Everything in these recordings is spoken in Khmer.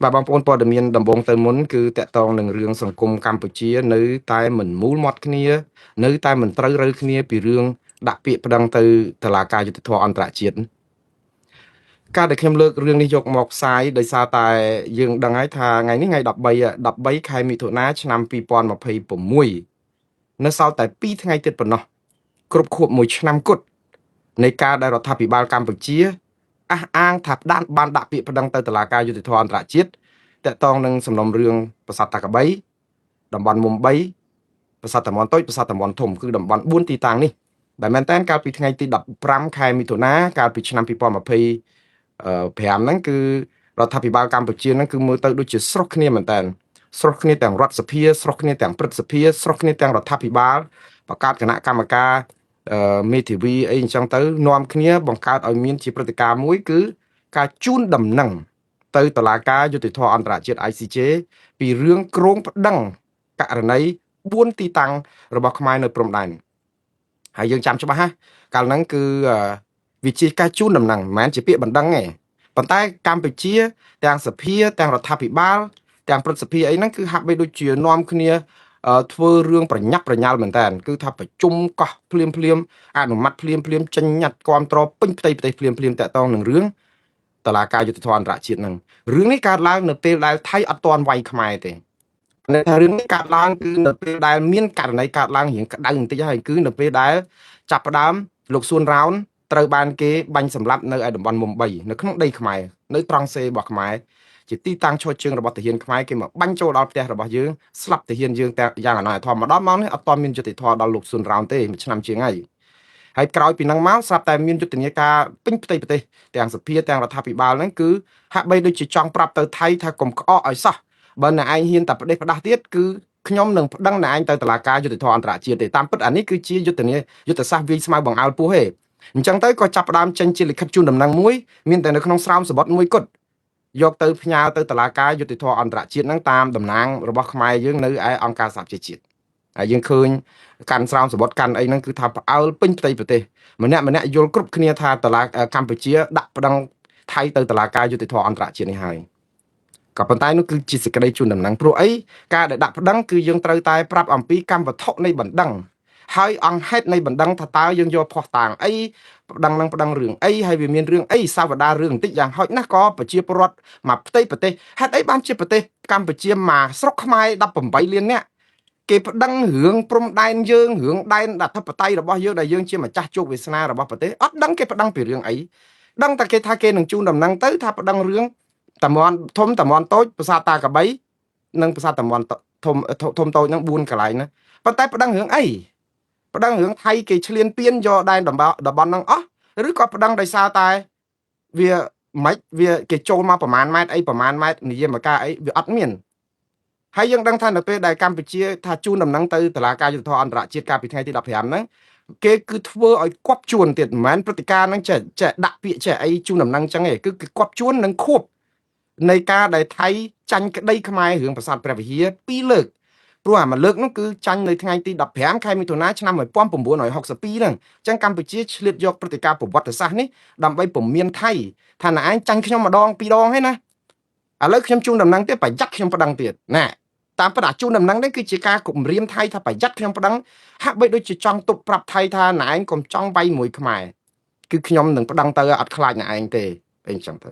បាទបងប្អូនព័ត៌មានដំបូងទៅមុនគឺតកតងនឹងរឿងសង្គមកម្ពុជានៅតែមិនមូលមាត់គ្នានៅតែមិនត្រូវរើគ្នាពីរឿងដាក់ពាក្យប្តឹងទៅតុលាការយុត្តិធម៌អន្តរជាតិការដែលខ្ញុំលើករឿងនេះយកមកផ្សាយដោយសារតែយើងដឹងហើយថាថ្ងៃនេះថ្ងៃ13ខែមិថុនាឆ្នាំ2026នៅសល់តែ2ថ្ងៃទៀតប៉ុណ្ណោះគ្រប់ខួប1ឆ្នាំគត់នៃការដែលរដ្ឋាភិបាលកម្ពុជាអះអាងថាបានដាក់ពាក្យប្តឹងទៅតុលាការយុត្តិធម៌អន្តរជាតិតកតងនឹងសំណុំរឿងប្រាសាទតាកបីតំបន់មុំ3ប្រាសាទតាមាន់តូចប្រាសាទតាមាន់ធំគឺតំបន់4ទីតាំងនេះដែលមែនតើកាលពីថ្ងៃទី15ខែមិថុនាកាលពីឆ្នាំ2025ហ្នឹងគឺរដ្ឋាភិបាលកម្ពុជាហ្នឹងគឺមើលទៅដូចជាស្រុះគ្នាមែនតើស្រុះគ្នាទាំងរដ្ឋសភាស្រុះគ្នាទាំងព្រឹទ្ធសភាស្រុះគ្នាទាំងរដ្ឋាភិបាលបង្កើតគណៈកម្មការមេធាវីអីអញ្ចឹងទៅនាំគ្នាបង្កើតឲ្យមានជាព្រឹត្តិការណ៍មួយគឺការជូនដំណឹងទៅតុលាការយុត្តិធម៌អន្តរជាតិ ICJ ពីរឿងក្រងប្តឹងករណី4ទីតាំងរបស់ខ្មែរនៅព្រំដែនហើយយើងចាំច្បាស់ណាកាលហ្នឹងគឺវាជាការជូនដំណឹងមិនមែនជាពាក្យបណ្ដឹងទេប៉ុន្តែកម្ពុជាទាំងសភាទាំងរដ្ឋាភិបាលទាំងព្រឹទ្ធសភាអីហ្នឹងគឺហាក់បីដូចជានាំគ្នាធ្វើរឿងប្រញាប់ប្រញាល់មែនតើគឺថាប្រជុំកោះភ្លាមអនុម័តភ្លាមចេញញត្តិគាំទ្រពេញផ្ទៃប្រទេសភ្លាមតកតងនឹងរឿងតឡាការយុទ្ធធម៌អន្តរជាតិហ្នឹងរឿងនេះកើតឡើងនៅពេលដែលថៃអត់ទាន់វាយខ្មែរទេនៅថារឿងនេះកើតឡើងគឺនៅពេលដែលមានករណីកើតឡើងរៀងក្តៅបន្តិចហើយគឺនៅពេលដែលចាប់ផ្ដើមលោកសួនរោនត្រូវបានគេបាញ់សម្លាប់នៅឯតំបន់មុំ3នៅក្នុងដីខ្មែរនៅត្រង់សេរបស់ខ្មែរជាទីតាំងឈរជើងរបស់ទាហានខ្មែរគេមកបាញ់ចូលដល់ផ្ទះរបស់យើងស្លាប់ទាហានយើងតែយ៉ាងអនាធម៌មកដល់ម៉ោងនេះអត់ទាន់មានយុត្តិធម៌ដល់លោកសួនរោនទេមួយឆ្នាំជាងហើយក្រោយពីហ្នឹងមកស្រាប់តែមានយុទ្ធនាការពេញផ្ទៃប្រទេសទាំងសភាទាំងរដ្ឋាភិបាលហ្នឹងគឺហាក់បីដូចជាចង់ប្រាប់ទៅថៃថាកុំក្អកឲ្យសោះបើអ្នកឯងហ៊ានតែប្រទេសផ្ដាស់ទៀតគឺខ្ញុំនឹងប្តឹងអ្នកឯងទៅតុលាការយុត្តិធម៌អន្តរជាតិទេតាមពិតអានេះគឺជាយុទ្ធសាស្ត្រវាយស្មៅបង្អើលពោះទេអញ្ចឹងទៅក៏ចាប់ផ្ដើមចេញជាលិខិតជូនដំណឹងមួយមានតែនៅក្នុងស្រោមសបុតមួយគត់យកទៅផ្ញើទៅតុលាការយុត្តិធម៌អន្តរជាតិហ្នឹងតាមតំណាងរបស់ខ្មែរយើងនៅឯអង្គការសហប្រជាជាតិហើយយើងឃើញកាន់ស្រោមសបុតកាន់អីហ្នឹងគឺថាផ្អើលពេញផ្ទៃប្រទេសម្នាក់យល់គ្រប់គ្នាថាតុលាការកម្ពុជាដាក់ប្តឹងថៃទៅតុលាការយុត្តិធម៌អន្តរជាតិនេះហើយក៏ប៉ុន្តែនោះគឺជាសេចក្តីជូនដំណឹងព្រោះអីការដែលដាក់ប្តឹងគឺយើងត្រូវតែប្រាប់អំពីកម្មវត្ថុនៃបណ្ដឹងហើយអង្គហេតុនៃបណ្ដឹងថាតើយើងយកភ័ស្តុតាងអីប្តឹងនឹងប្តឹងរឿងអីហើយវាមានរឿងអីសាវតារឿងបន្តិចយ៉ាងហោចណាស់ក៏ប្រជាពលរដ្ឋមកផ្ទៃប្រទេសហេតុអីបានជាប្រទេសកម្ពុជាមកស្រុកខ្មែរ18លាននាក់គេប្តឹងរឿងព្រំដែនយើងរឿងដែនអធិបតេយ្យរបស់យើងដែលយើងជាម្ចាស់ជោគវាសនារបស់ប្រទេសអត់ដឹងគេប្តឹងពីរឿងអីដឹងតែគេថាគេនឹងជូនដំណឹងទៅថាប្តឹងរឿងតាមាន់ធំតាមាន់តូចប្រាសាទតាកបីនិងប្រាសាទតាមាន់ធំតូចហ្នឹង4កន្លែងណាប៉ុន្តែប្តឹងរឿងអីប្តឹងរឿងថៃគេឈ្លានពានយកដែនតំបន់ហ្នឹងអស់ឬក៏ប្តឹងដោយសារតែវាមិនវាគេចូលមកប្រមាណម៉ែត្រអីប្រមាណម៉ែត្រនិយាយមកការអីវាអត់មានហើយយើងដឹងថានៅពេលដែលកម្ពុជាថាជូនដំណឹងទៅតុលាការយុត្តិធម៌អន្តរជាតិកាលពីថ្ងៃទី15ហ្នឹងគេគឺធ្វើឲ្យគប់ជួនទៀតមិនមែនព្រឹត្តិការណ៍ហ្នឹងចេះដាក់ពាក្យចេះអីជូនដំណឹងចឹងទេគឺគប់ជួននឹងខួបនៃការដែលថៃចាញ់ក្តីខ្មែររឿងប្រាសាទព្រះវិហារ2លើកព្រោះអាមួយលើកនោះគឺចាញ់នៅថ្ងៃទី15ខែមិថុនាឆ្នាំ1962ហ្នឹងអញ្ចឹងកម្ពុជាឆ្លៀតយកព្រឹត្តិការណ៍ប្រវត្តិសាស្ត្រនេះដើម្បីពមៀនថៃថាណែឯងចាញ់ខ្ញុំម្ដង2ដងហើយណាឥឡូវខ្ញុំជូនដំណឹងទៀតប្រយ័ត្នខ្ញុំប្តឹងទៀតណែតាមពិតអាជូនដំណឹងនេះគឺជាការគំរាមថៃថាប្រយ័ត្នខ្ញុំប្តឹងហាក់បីដូចជាចង់ទប់ប្រាប់ថៃថាណែឯងកុំចង់វាយមួយខ្មែរគឺខ្ញុំនឹងប្តឹងទៅអត់ខ្លាចណែឯងទេអញ្ចឹងទៅ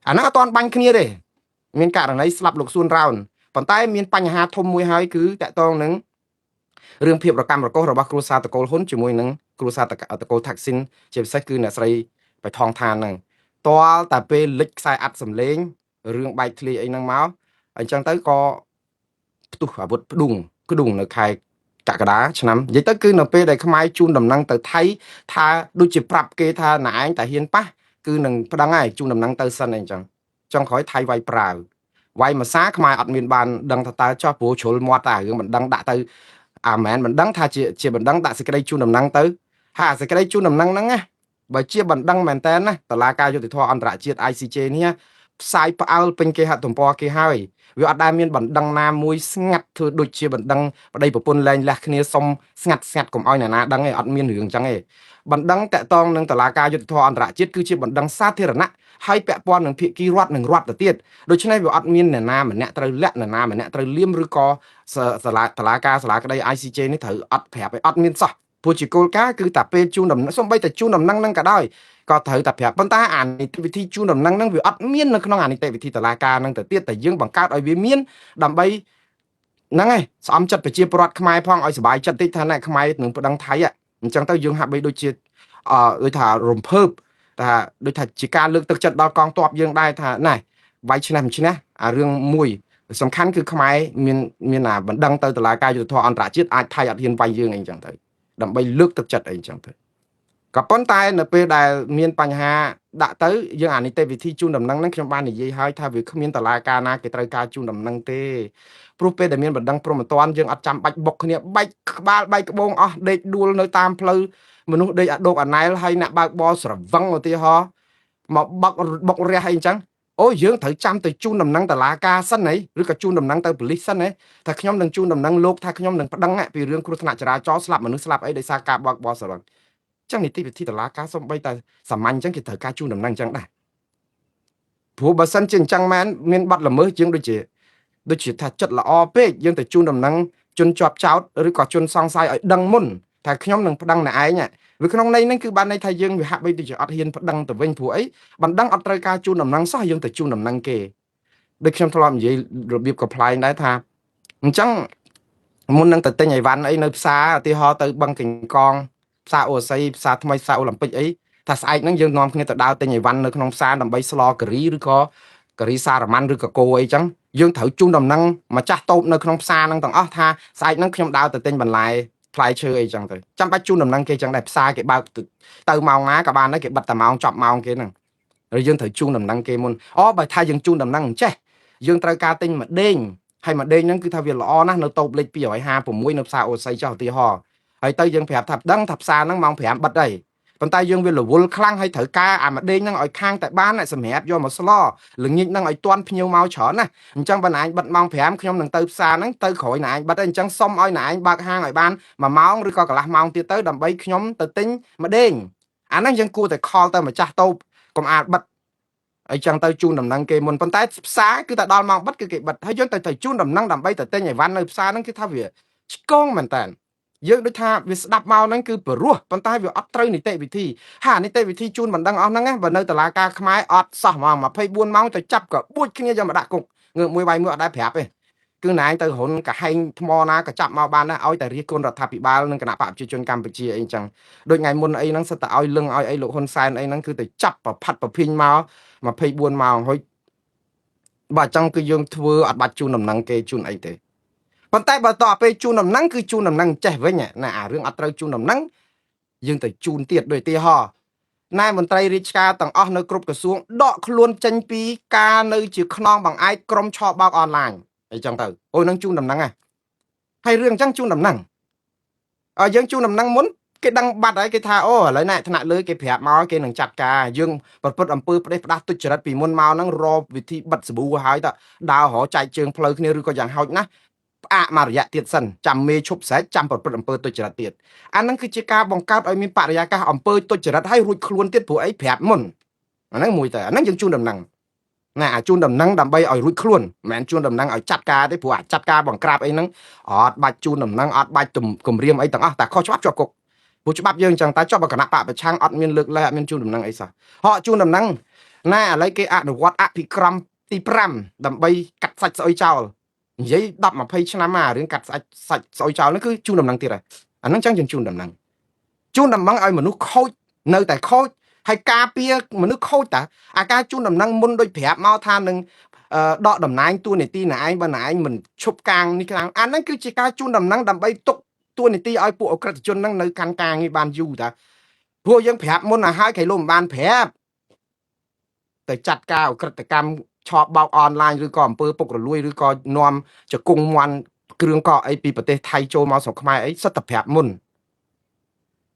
អាហ្នឹងអត់ទាន់បាញ់គ្នាទេមានករណីស្លាប់លោកសួនរោនប៉ុន្តែមានបញ្ហាធំមួយហើយគឺតកតងនឹងរឿងភាពរកម្មរកុសរបស់គ្រួសារតកូលហ៊ុនជាមួយនឹងគ្រួសារតកូលថាក់ស៊ីនជាពិសេសគឺអ្នកស្រីបៃថងឋានហ្នឹងតលតែពេលលិចខ្សែអាត់សម្លេងរឿងបែកធ្លាយអីហ្នឹងមកអញ្ចឹងទៅក៏ផ្ទុះអាវុធផ្ដុងនៅខែកក្កដាឆ្នាំនិយាយទៅគឺនៅពេលដែលខ្មែរជូនដំណឹងទៅថៃថាដូចជាប្រាប់គេថាណែឯងតាហ៊ានប៉ះគឺនឹងប្តឹងហើយជូនដំណឹងទៅសិនអីចឹងចុងក្រោយថៃវាយប្រាវវាយមួយសារខ្មែរអត់មានបានដឹងថាតើចោះព្រោះជ្រុលមាត់តែរឿងមិនដឹងដាក់ទៅអាមែនមិនដឹងថាជាមិនដឹងដាក់សេចក្តីជូនដំណឹងទៅហើយអាសេចក្តីជូនដំណឹងហ្នឹងណាបើជាមិនដឹងមែនតើណាតុលាការយុត្តិធម៌អន្តរជាតិ ICJ នេះ ផ្សាយផ្អើលពេញគេហទំព័រគេហើយវាអត់ដែលមានបណ្ដឹងណាមួយស្ងាត់ធ្វើដូចជាបណ្ដឹងប្តីប្រពន្ធលែងលះគ្នាសុំស្ងាត់កុំឲ្យអ្នកណាដឹងទេអត់មានរឿងអញ្ចឹងទេបណ្ដឹងតាក់ទងនឹងតុលាការយុត្តិធម៌អន្តរជាតិគឺជាបណ្ដឹងសាធារណៈហើយពាក់ព័ន្ធនឹងភាគីរដ្ឋនិងរដ្ឋទៅទៀតដូច្នេះវាអត់មានអ្នកណាម្នាក់ត្រូវលាក់អ្នកណាម្នាក់ត្រូវលៀមឬក៏តុលាការសាលាក្តី ICJ នេះត្រូវអត់ប្រាប់ឲ្យអត់មានសោះព្រោះជាគោលការណ៍គឺតែពេលជូនដំណឹងសូម្បីតែជូនដំណឹងនឹងក៏ដោយក៏ត្រូវតែប្រាប់ប៉ុន្តែអានីតិវិធីជូនដំណឹងហ្នឹងវាអត់មាននៅក្នុងអានីតិវិធីតុលាការហ្នឹងទៅទៀតតែយើងបង្កើតឲ្យវាមានដើម្បីហ្នឹងឯងស្អំចិត្តប្រជាពលរដ្ឋខ្មែរផងឲ្យសុបាយចិត្តតិចថាណែខ្មែរនឹងប្តឹងថៃអញ្ចឹងទៅយើងហាក់បីដូចជាដូចថារំភើបថាដូចថាជាការលើកទឹកចិត្តដល់កងទ័ពយើងដែរថាណែវាយឈ្នះមិនឈ្នះអារឿងមួយសំខាន់គឺខ្មែរមានអាបណ្ដឹងទៅតុលាការយុត្តិធម៌អន្តរជាតិអាចថៃអត់ហ៊ានវាយយើងអីអញ្ចឹងទៅដើម្បីលើកទឹកចិត្តអីអញ្ចឹងទៅក៏ប៉ុន្តែនៅពេលដែលមានបញ្ហាដាក់ទៅយើងអានីតិវិធីជូនដំណឹងហ្នឹងខ្ញុំបាននិយាយហើយថាវាគ្មានតឡាការណាគេត្រូវការជូនដំណឹងទេព្រោះពេលដែលមានបណ្ដឹងព្រមត្តនយើងអត់ចាំបាច់បុកគ្នាបែកក្បាលបែកក្បូងអស់ដេកដួលនៅតាមផ្លូវមនុស្សដេកអាដកអាណែលហើយអ្នកបើកបរស្រវឹងឧទាហរណ៍មកបុករះអីអញ្ចឹងអូយើងត្រូវចាំទៅជូនដំណឹងតឡាការសិនហីឬក៏ជូនដំណឹងទៅប៉ូលីសសិនហីថាខ្ញុំនឹងជូនដំណឹងលោកថាខ្ញុំនឹងប្តឹងពីរឿងគ្រោះថ្នាក់ចរាចរណ៍ស្លាប់មនុស្សស្លាប់អីដោយសារការបើកបរស្រវឹងចឹងនីតិវិធីតុលាការសំបីតែសាមញ្ញចឹងគេត្រូវការជូនដំណឹងចឹងដែរព្រោះបើសិនជាអញ្ចឹងមែនមានបាត់ល្មើសយើងដូចជាថាចិត្តល្អពេកយើងទៅជូនដំណឹងជនជាប់ចោតឬក៏ជនសង្ស័យឲ្យដឹងមុនថាខ្ញុំនឹងប្តឹងអ្នកឯងវាក្នុងន័យហ្នឹងគឺបានន័យថាយើងវាហាក់បីដូចជាអត់ហ៊ានប្តឹងទៅវិញព្រោះអីបណ្ដឹងអត់ត្រូវការជូនដំណឹងសោះយើងទៅជូនដំណឹងគេដូចខ្ញុំធ្លាប់និយាយរបៀបកំ pl ដែរថាអញ្ចឹងមុននឹងទៅទិញអីវ៉ាន់អីនៅផ្សារឧទាហរណ៍ទៅបឹងកេងកងផ្សារអូស័យផ្សារថ្មីផ្សារអូឡ িম্প ិកអីថាស្អែកហ្នឹងយើងនាំគ្នាទៅដើរទិញអីវ៉ាន់នៅក្នុងផ្សារដើម្បីស្លការីឬក៏ការីសារ៉ាម៉ាន់ឬក៏គោអីចឹងយើងត្រូវជូនដំណឹងម្ចាស់តូបនៅក្នុងផ្សារហ្នឹងទាំងអស់ថាស្អែកហ្នឹងខ្ញុំដើរទៅទិញបន្លែផ្លែឈើអីចឹងទៅចាំបាច់ជូនដំណឹងគេចឹងដែរផ្សារគេបើកទៅម៉ោងណាក៏បានដែរគេបិទតែម៉ោងចប់ម៉ោងគេហ្នឹងហើយយើងត្រូវជូនដំណឹងគេមុនបើថាយើងជូនដំណឹងអញ្ចេះយើងត្រូវការទិញម្ដេងហើយម្ដេងហ្នឹងគឺថាវាល្អណាស់នៅតូបលេខ256នៅផ្សារអូស័យចោះឧទាហរណ៍ហើយទៅយើងប្រាប់ថាដឹងថាផ្សារហ្នឹងម៉ោង5បិទហើយប៉ុន្តែយើងវារវល់ខ្លាំងហើយត្រូវការអាម្ដេងហ្នឹងឲ្យខាងតែបានសម្រាប់យកមកស្លល្ងាចហ្នឹងឲ្យទាន់ភ្ញៀវមកច្រើនណាអញ្ចឹងបើណែឯងបិទម៉ោង5ខ្ញុំនឹងទៅផ្សារហ្នឹងទៅក្រោយណែឯងបិទហើយអញ្ចឹងសុំឲ្យណែឯងបើកហាងឲ្យបាន1ម៉ោងឬក៏កន្លះម៉ោងទៀតទៅដើម្បីខ្ញុំទៅទិញម្ដេងអាហ្នឹងយើងគួរតែខលទៅម្ចាស់តូបកុំអាចបិទអីចឹងទៅជូនដំណឹងគេមុនប៉ុន្តែផ្សារគឺតែដល់ម៉ោងបិទគឺគេបិទហើយយើងទៅជូនដំណឹងដើម្បីទៅទិញអីវ៉ាន់នៅផ្សារហ្នឹងគឺថាវាឆ្កងមែនតើយើងដូចថាវាស្ដាប់មកហ្នឹងគឺព្រោះប៉ុន្តែវាអត់ត្រូវនីតិវិធីហើយនីតិវិធីជូនបណ្ដឹងអស់ហ្នឹងបើនៅតុលាការខ្មែរអត់សោះហ្មង24ម៉ោងទៅចាប់ក៏បួចគ្នាយកមកដាក់គុកងើបមួយវាយមួយអត់ដែរប្រាប់ទេគឺណែទៅរុនកាហែងថ្មណាក៏ចាប់មកបានដែរឲ្យតែរាជគុណរដ្ឋាភិបាលនិងគណៈបកប្រជាជនកម្ពុជាអីចឹងដូចថ្ងៃមុនអីហ្នឹងសិតតែឲ្យលឹងឲ្យអីលោកហ៊ុនសែនអីហ្នឹងគឺទៅចាប់ប្រផាត់ប្រភិញមក24ម៉ោងហើយបើអញ្ចឹងគឺយើងធ្វើអត់បាច់ជូនដំណឹងគេជូនអីទេប៉ុន្តែបើតទៅពេលជូនដំណឹងគឺជូនដំណឹងចេះវិញណាអារឿងអត់ត្រូវជូនដំណឹងយើងទៅជូនទៀតដូចឧទាហរណ៍ណែមន្ត្រីរាជការទាំងអស់នៅគ្រប់ក្រសួងដកខ្លួនចេញពីការនៅជាខ្នងបង្អែកក្រុមឆបោកអនឡាញអីចឹងទៅអូនឹងជូនដំណឹងហើយរឿងអញ្ចឹងជូនដំណឹងយើងជូនដំណឹងមុនគេដឹងបាត់ហើយគេថាអូឥឡូវណែថ្នាក់លើគេប្រាប់មកគេនឹងចាត់ការយើងប្រព្រឹត្តអំពើផ្ដេសផ្ដាស់ទុច្ចរិតពីមុនមកហ្នឹងរកវិធីបិទសាប៊ូហើយតដើររចែកជើងផ្លូវគ្នាឬក៏យ៉ាងហោចណាស់ផ្អាកមករយៈទៀតសិនចាំមេឈប់ស្រែកចាំប្រព្រឹត្តអំពើទុច្ចរិតទៀតអាហ្នឹងគឺជាការបង្កើតឲ្យមានបរិយាកាសអំពើទុច្ចរិតហើយរួចខ្លួនទៀតព្រោះអីប្រាប់មុនអាហ្នឹងមួយទៅអាហ្នឹងយើងជូនដំណឹងណាជូនដំណឹងដើម្បីឲ្យរួចខ្លួនមិនមែនជូនដំណឹងឲ្យចាត់ការទេព្រោះអាចាត់ការបង្ក្រាបអីហ្នឹងអត់បាច់ជូនដំណឹងអត់បាច់គម្រាមអីទាំងអស់តែខុសច្បាប់ជាប់គុកព្រោះច្បាប់យើងអញ្ចឹងតែចុះបើគណៈបកប្រឆាំងអត់មានលើកលែងអត់មានជូនដំណឹងអីសោះហកជូនដំណឹងណាឥឡូវគេអនុវត្តអភិក្រមទី5ដើម្បីកាត់សាច់ស្អុយចោលនិយាយ10 20ឆ្នាំមករឿងកាត់សាច់ស្អុយចោលហ្នឹងគឺជូនដំណឹងទៀតហើយអាហ្នឹងចឹងយើងជូនដំណឹងឲ្យមនុស្សខូចនៅតែខូចហើយការពារមនុស្សខូចតាអាការជូនដំណឹងមុនដូចប្រាប់មកថានឹងដកតំណែងតួនាទីណែឯងបើណែឯងមិនឈប់កាងនេះខ្លាំងអាហ្នឹងគឺជាការជូនដំណឹងដើម្បីទុកតួនាទីឲ្យពួកអក្រិតជនហ្នឹងនៅកាន់ការងារបានយូរតាព្រោះយើងប្រាប់មុនឲ្យគេលោកមិនបានប្រាប់ទៅចាត់ការអក្រិតកម្មឆបបោកអនឡាញឬក៏អំពើពុករលួយឬក៏នាំចង្គង់មន់គ្រឿងកកអីពីប្រទេសថៃចូលមកស្រុកខ្មែរអីសិតតែប្រាប់មុន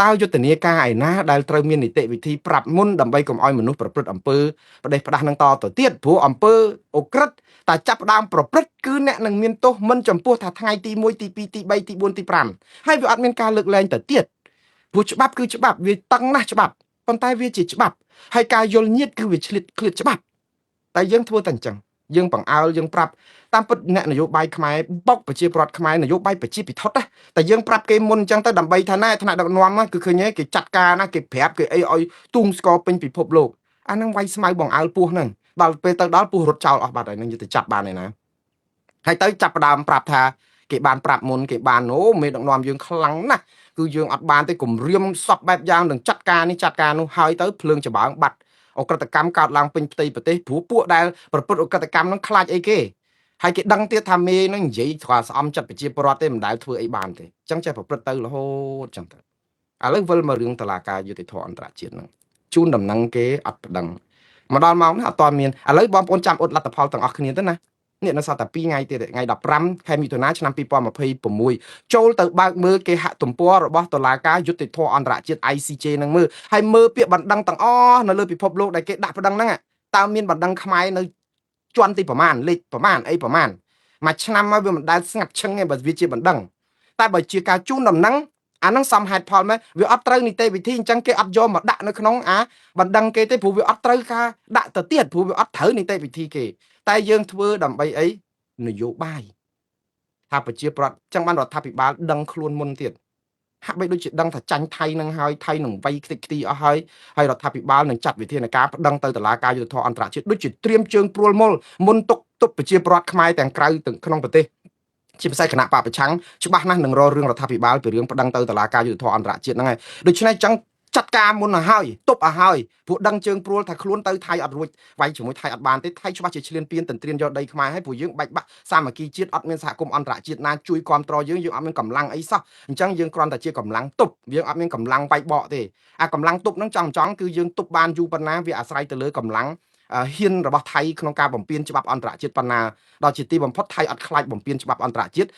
តើយុទ្ធនាការឯណាដែលត្រូវមាននីតិវិធីប្រាប់មុនដើម្បីកុំឲ្យមនុស្សប្រព្រឹត្តអំពើផ្ដេសផ្ដាស់នឹងតទៅទៀតព្រោះអំពើអូក្រិតតែចាប់ផ្ដើមប្រព្រឹត្តគឺអ្នកនឹងមានទោសមិនចំពោះថាថ្ងៃទី1ទី2ទី3ទី4ទី5ហើយវាអត់មានការលើកលែងទៅទៀតព្រោះច្បាប់គឺច្បាប់វាតឹងណាស់ច្បាប់ប៉ុន្តែវាជាច្បាប់ហើយការយល់ញៀតគឺវាឆ្លៀតឃ្លាតច្បាប់តែយើងធ្វើតែអញ្ចឹងយើងបង្អើលយើងប្រាប់តាមពិតអ្នកនយោបាយខ្មែរបុកប្រជាប្រដ្ឋខ្មែរនយោបាយប្រជាពិធដ្ឋតែយើងប្រាប់គេមុនអញ្ចឹងទៅដើម្បីថាណែថ្នាក់ដឹកនាំគឺឃើញគេចាត់ការណាគេប្រាប់គេអីឲ្យទូងស្គរពេញពិភពលោកអាហ្នឹងវាយស្មៅបង្អើលពោះហ្នឹងដល់ពេលទៅដល់ពោះរត់ចោលអស់បាត់ហើយនឹងទៅចាប់បានឯណាហើយទៅចាប់ផ្ដើមប្រាប់ថាគេបានប្រាប់មុនគេបានអូមេដឹកនាំយើងខ្លាំងណាស់គឺយើងអត់បានទេគំរាមសពបែបយ៉ាងនឹងចាត់ការនេះចាត់ការនោះហើយទៅភ្លើងច្បើងបាត់អក្រិតកម្មកើតឡើងពេញផ្ទៃប្រទេសព្រោះពួកដែលប្រព្រឹត្តអក្រិតកម្មនឹងខ្លាចអីគេហើយគេដឹងទៀតថាមេនឹងនិយាយស្គាល់ស្អំចិត្តប្រជាពលរដ្ឋទេមិនដែលធ្វើអីបានទេអញ្ចឹងចេះប្រព្រឹត្តទៅរហូតអញ្ចឹងទៅឥឡូវវិលមករឿងតុលាការយុតិធធអន្តរជាតិហ្នឹងជូនដំណឹងគេអត់ប្តឹងមកដល់ម៉ោងនេះអត់ទាន់មានឥឡូវបងប្អូនចាំអត់លទ្ធផលទាំងអស់គ្នាទៅណានេះនៅសល់តែ2ថ្ងៃទៀតថ្ងៃ15ខែមិថុនាឆ្នាំ2026ចូលទៅបើកមើលគេហទំព័ររបស់តុលាការយុតិធធអន្តរជាតិ ICJ នឹងមើលហើយមើលពាក្យបណ្ដឹងទាំងអស់នៅលើពិភពលោកដែលគេដាក់បណ្ដឹងហ្នឹងតើមានបណ្ដឹងខ្មែរនៅជាន់ទីប្រមាណលេខប្រមាណអីប្រមាណមួយឆ្នាំមកវាមិនដែលស្ងាត់ឈឹងទេបើវាជាបណ្ដឹងតែបើជាការជូនដំណឹងអានឹងសមហេតុផលមែនវាអត់ត្រូវនីតិវិធីអញ្ចឹងគេអត់យកមកដាក់នៅក្នុងបណ្ដឹងគេទេព្រោះវាអត់ត្រូវការដាក់ទៅទៀតព្រោះវាអត់ត្រូវនីតិវិធីគេតែយើងធ្វើដើម្បីអីនយោបាយថាប្រជាប្រដ្ឋចឹងបានរដ្ឋាភិបាលដឹងខ្លួនមុនទៀតហាក់បីដូចជាដឹងថាចាញ់ថៃនឹងហើយថៃនឹងវាយខ្ទេចខ្ទីអស់ហើយរដ្ឋាភិបាលនឹងចាត់វិធានការប្តឹងទៅតុលាការយុត្តិធម៌អន្តរជាតិដូចជាត្រៀមជើងព្រួលមុលមុនទុកទប់ប្រជាប្រដ្ឋខ្មែរទាំងក្រៅទាំងក្នុងប្រទេសជាពិសេសគណៈបកប្រឆាំងច្បាស់ណាស់នឹងរករឿងរដ្ឋាភិបាលពីរឿងប្តឹងទៅតុលាការយុត្តិធម៌អន្តរជាតិហ្នឹងហើយដូច្នេះចឹងចាត់ការមុនទៅហើយទប់ឲ្យហើយព្រោះដឹងជើងព្រួលថាខ្លួនទៅថៃអត់រួចវាយជាមួយថៃអត់បានទេថៃច្បាស់ជាឈ្លានពានទន្ទ្រានយកដីខ្មែរហើយព្រោះយើងបាច់បាក់សាមគ្គីជាតិអត់មានសហគមន៍អន្តរជាតិណាជួយគ្រប់គ្រងយើងអត់មានកម្លាំងអីសោះអញ្ចឹងយើងគ្រាន់តែជាកម្លាំងទប់យើងអត់មានកម្លាំងវាយបកទេអាកម្លាំងទប់ហ្នឹងចង់គឺយើងទប់បានយូរប៉ុណ្ណាវាអាស្រ័យទៅលើកម្លាំងហ៊ានរបស់ថៃក្នុងការបំពេញច្បាប់អន្តរជាតិប៉ុណ្ណាដល់ជាទីបំផុតថៃអត់ខ្លាចបំពេញច្បាប់អន្តរជាតិ